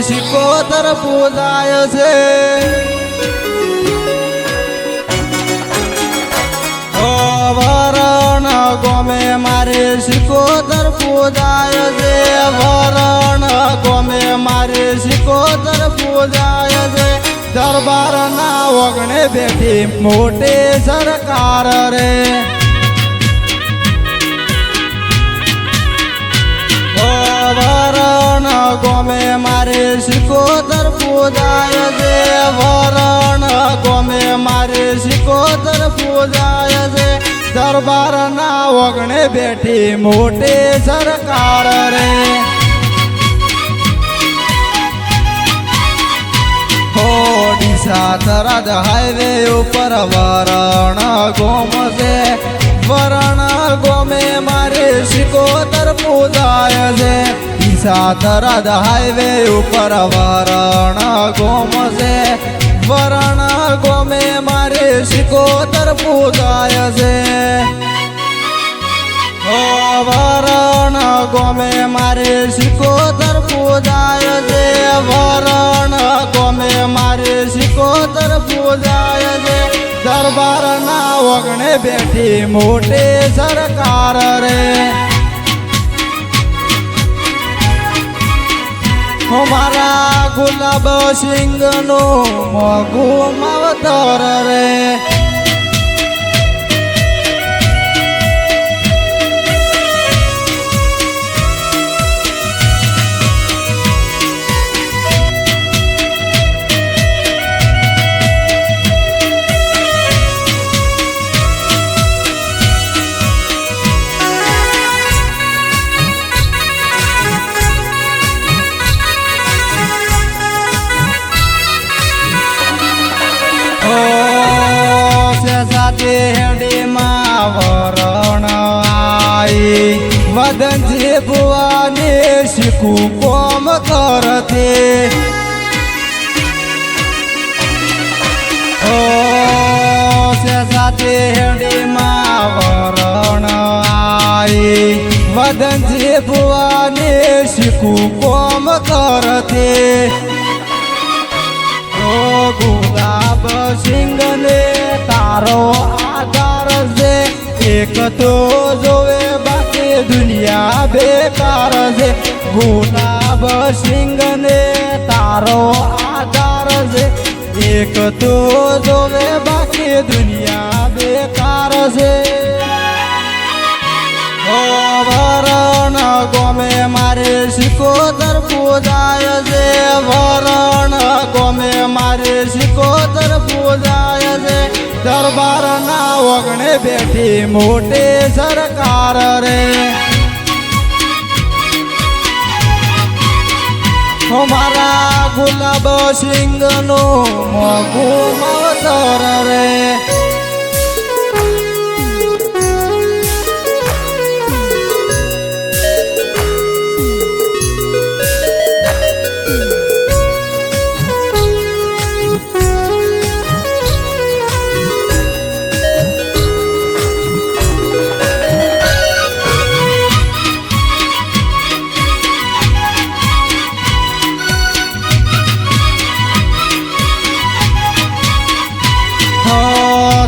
શિકોતર પૂજાય છે વરણ ગોમે મારે શિકોતર પૂજાય છે વરણ ગોમે મારે શિકોતર પૂજાય છે દરબાર ના ઓગણે બેઠી મોટે સરકાર રે વરણ ગોમે મારે શિકોતર પૂજાય છે વરણ ગોમે મારે શિકોતર પૂજાય છે દરબાર ના ઓગણે બેઠી મોટે સરકાર રે ઓડિશા થરાદ હાઈવે ઉપર વરણ ગોમ છે વરણ ગોમે મારે શિકોતર પૂજાય છે ડીસા થરાદ હાઈવે ઉપર વરણ ગોમ છે વરણ ગોમે મારે શિકોતર પૂજાય છે વરણ ગોમે મારે શિકોતર પૂજાય છે વરણ ગોમે મારે શિકોતર પૂજાય છે દરબાર ના ઓગણે બેઠી મોટે સરકાર રે મારા ગુલાબ સિંહ નું મોગું માવતર રે વરણ આઈ વદનજી ભુવાને શીખું કોમ કરતે સાથે હેડીમાં વરણ આઈ વદનજી ભુવાને શીખું કોમ કરતે ગુલાબ સિંહ ને તારો આધાર છે એક તો જોવે બાકી દુનિયા બેકાર છે ગુલાબ સિંહ ને તારો આધાર છે એક તો જોવે બાકી દુનિયા બેકાર છે વરણ ગોમે મારે શિકોતર પૂજાય છે વરણ ગોમે મારે શિકોતર પૂજાય છે દરબાર ના ઓગણે બેઠી મોટે સરકાર રે મારા ગુલાબ સિંહ નું મોગું માવતર રે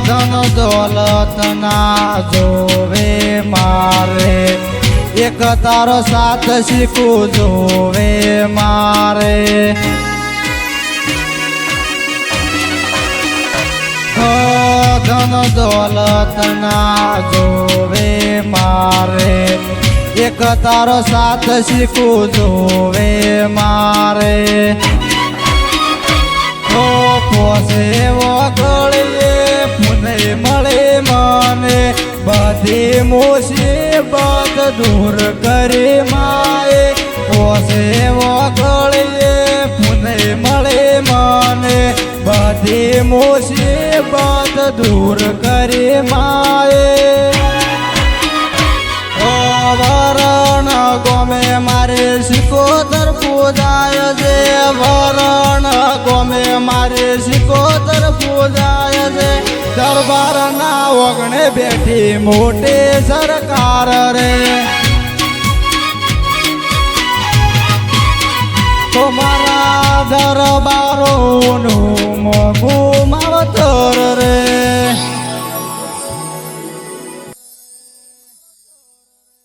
ધન દોલત ના જોવે મારે એક તારો સાથ શીખું જોવે મારે ધન દોલત ના જોવે મારે એક તારો સાથ શીખું જોવે મારે પોસે વગળીએ પુને મળે મને બધી મુસીબત દૂર કરી માએ પોસે વગળીએ પુને મળે મને બધી મુસીબત દૂર કરી માએ વરણ ગોમે મારે શિકોતર પૂજાય છે વરણ ગોમે મારે શિકોતર પૂજાય છે દરબાર ના ઓગણે બેઠી મોટે સરકાર રે તો મારા ગરબા